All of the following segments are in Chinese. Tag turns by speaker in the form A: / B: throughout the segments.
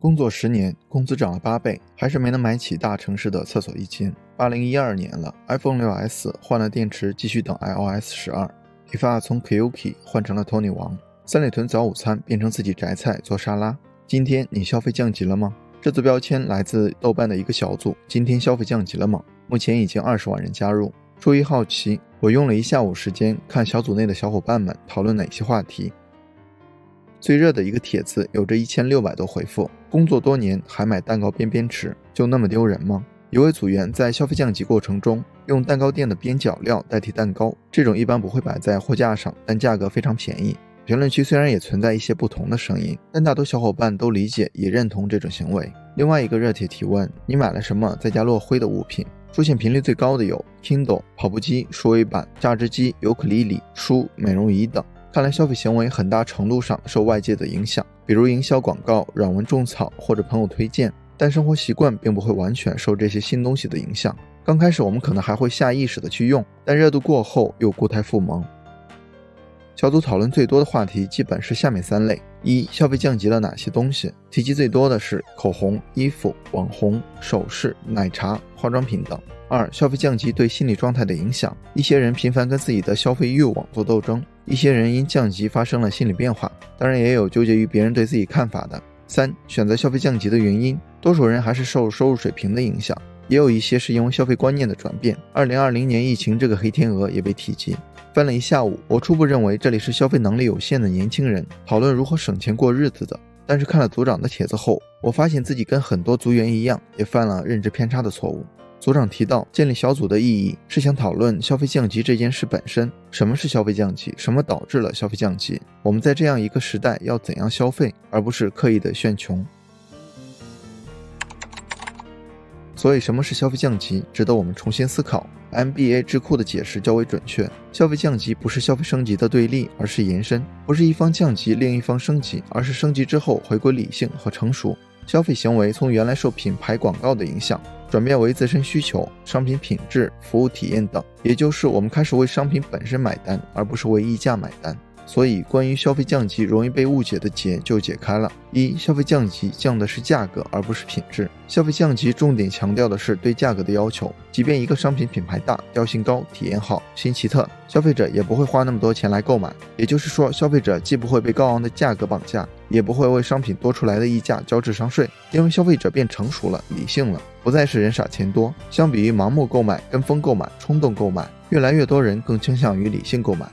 A: 工作10年，工资涨了8倍，还是没能买起大城市的厕所一间。2012年了 ，iPhone 6s 换了电池，继续等 iOS 12。理发从 Kiyuki 换成了 Tony 王，三里屯早午餐变成自己摘菜做沙拉。今天你消费降级了吗？这则标签来自豆瓣的一个小组，今天消费降级了吗？目前已经20万人加入。出于好奇，我用了一下午时间看小组内的小伙伴们讨论哪些话题。最热的一个帖子有着1600多回复，工作多年还买蛋糕边边吃，就那么丢人吗？有位组员在消费降级过程中用蛋糕店的边角料代替蛋糕，这种一般不会摆在货架上，但价格非常便宜。评论区虽然也存在一些不同的声音，但大多小伙伴都理解也认同这种行为。另外一个热帖提问，你买了什么在家落灰的物品？出现频率最高的有 Kindle、跑步机、数位板、榨汁机、尤克里里、书、美容仪等。看来消费行为很大程度上受外界的影响，比如营销广告、软文种草或者朋友推荐，但生活习惯并不会完全受这些新东西的影响。刚开始我们可能还会下意识的去用，但热度过后又固态复萌。小组讨论最多的话题基本是下面3类：一、消费降级了哪些东西？提及最多的是口红、衣服、网红、首饰、奶茶、化妆品等。2、消费降级对心理状态的影响。一些人频繁跟自己的消费欲望做斗争，一些人因降级发生了心理变化，当然也有纠结于别人对自己看法的。3、选择消费降级的原因。多数人还是受收入水平的影响，也有一些是因为消费观念的转变。2020年疫情这个黑天鹅也被提及。翻了一下午，我初步认为这里是消费能力有限的年轻人讨论如何省钱过日子的。但是看了组长的帖子后，我发现自己跟很多组员一样，也犯了认知偏差的错误。组长提到，建立小组的意义是想讨论消费降级这件事本身，什么是消费降级，什么导致了消费降级，我们在这样一个时代要怎样消费，而不是刻意的炫穷。所以什么是消费降级，值得我们重新思考。MBA 智库的解释较为准确，消费降级不是消费升级的对立，而是延伸，不是一方降级另一方升级，而是升级之后回归理性和成熟。消费行为从原来受品牌广告的影响，转变为自身需求、商品品质、服务体验等，也就是我们开始为商品本身买单，而不是为溢价买单。所以关于消费降级容易被误解的结就解开了。一、消费降级降的是价格而不是品质。消费降级重点强调的是对价格的要求，即便一个商品品牌大、调性高、体验好、新奇特，消费者也不会花那么多钱来购买。也就是说，消费者既不会被高昂的价格绑架，也不会为商品多出来的溢价交智商税，因为消费者变成熟了、理性了，不再是人傻钱多。相比于盲目购买、跟风购买、冲动购买，越来越多人更倾向于理性购买。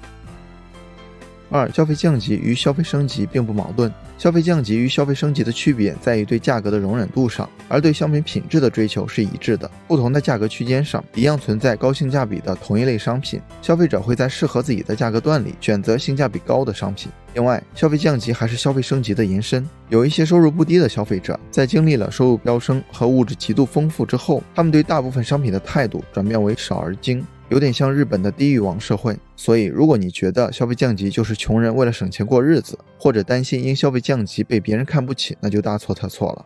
A: 2、消费降级与消费升级并不矛盾。消费降级与消费升级的区别在于对价格的容忍度上，而对商品品质的追求是一致的。不同的价格区间上，一样存在高性价比的同一类商品，消费者会在适合自己的价格段里选择性价比高的商品。另外，消费降级还是消费升级的延伸。有一些收入不低的消费者，在经历了收入飙升和物质极度丰富之后，他们对大部分商品的态度转变为少而精，有点像日本的低欲望社会。所以如果你觉得消费降级就是穷人为了省钱过日子，或者担心因消费降级被别人看不起，那就大错特错了。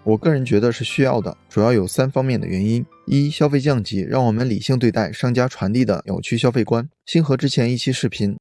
A: 我个人觉得是需要的，主要有3方面的原因。一、消费降级让我们理性对待商家传递的扭曲消费观。星河之前一期视频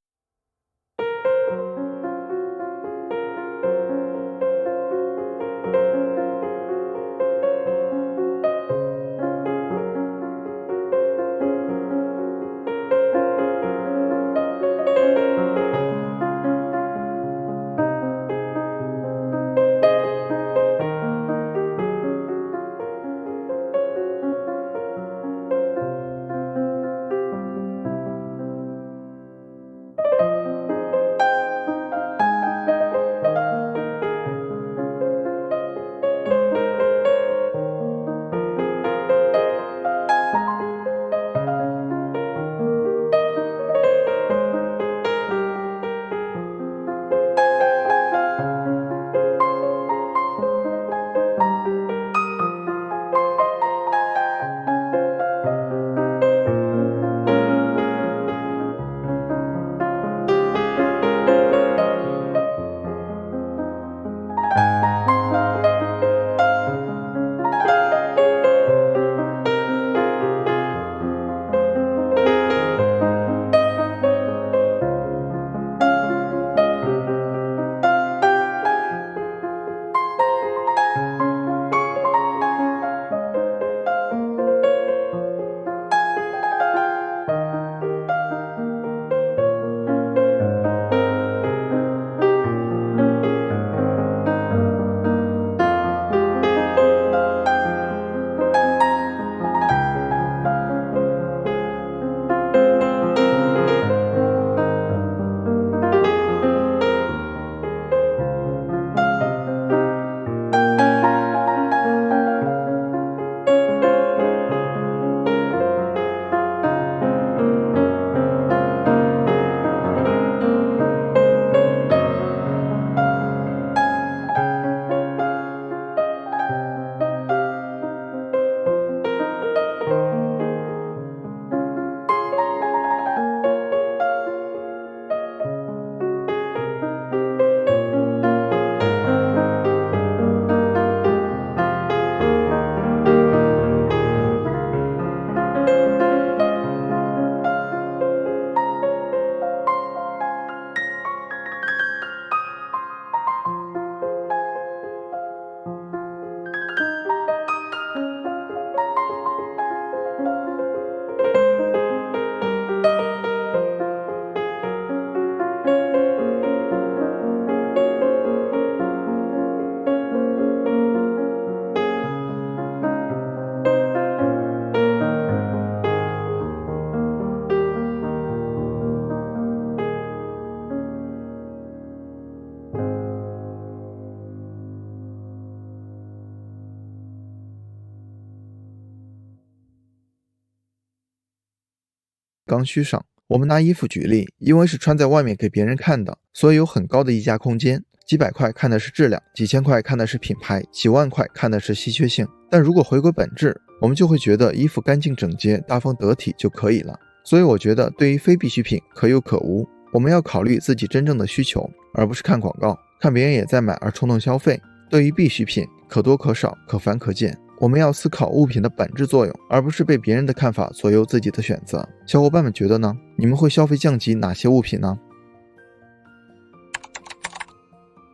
A: 刚需上。我们拿衣服举例，因为是穿在外面给别人看的，所以有很高的溢价空间，几百块看的是质量，几千块看的是品牌，几万块看的是稀缺性。但如果回归本质，我们就会觉得衣服干净整洁、大方得体就可以了。所以我觉得对于非必需品可有可无，我们要考虑自己真正的需求，而不是看广告，看别人也在买而冲动消费。对于必需品，可多可少，可繁可简。我们要思考物品的本质作用，而不是被别人的看法左右自己的选择。小伙伴们觉得呢？你们会消费降级哪些物品呢？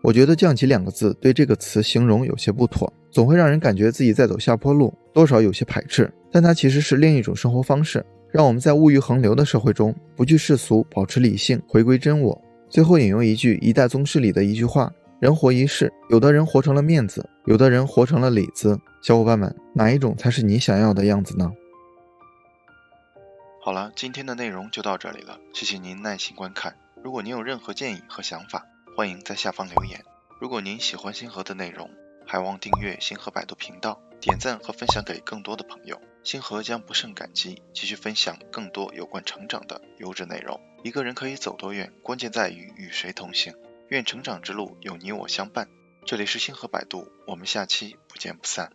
A: 我觉得降级2个字对这个词形容有些不妥，总会让人感觉自己在走下坡路，多少有些排斥。但它其实是另一种生活方式，让我们在物欲横流的社会中不惧世俗，保持理性，回归真我。最后引用一句《一代宗师》里的一句话：人活一世，有的人活成了面子，有的人活成了里子。小伙伴们，哪一种才是你想要的样子呢？
B: 好了，今天的内容就到这里了，谢谢您耐心观看。如果您有任何建议和想法，欢迎在下方留言。如果您喜欢星河的内容，还望订阅星河百度频道，点赞和分享给更多的朋友。星河将不胜感激，继续分享更多有关成长的优质内容。一个人可以走多远，关键在于与谁同行。愿成长之路有你我相伴。这里是星河百度，我们下期不见不散。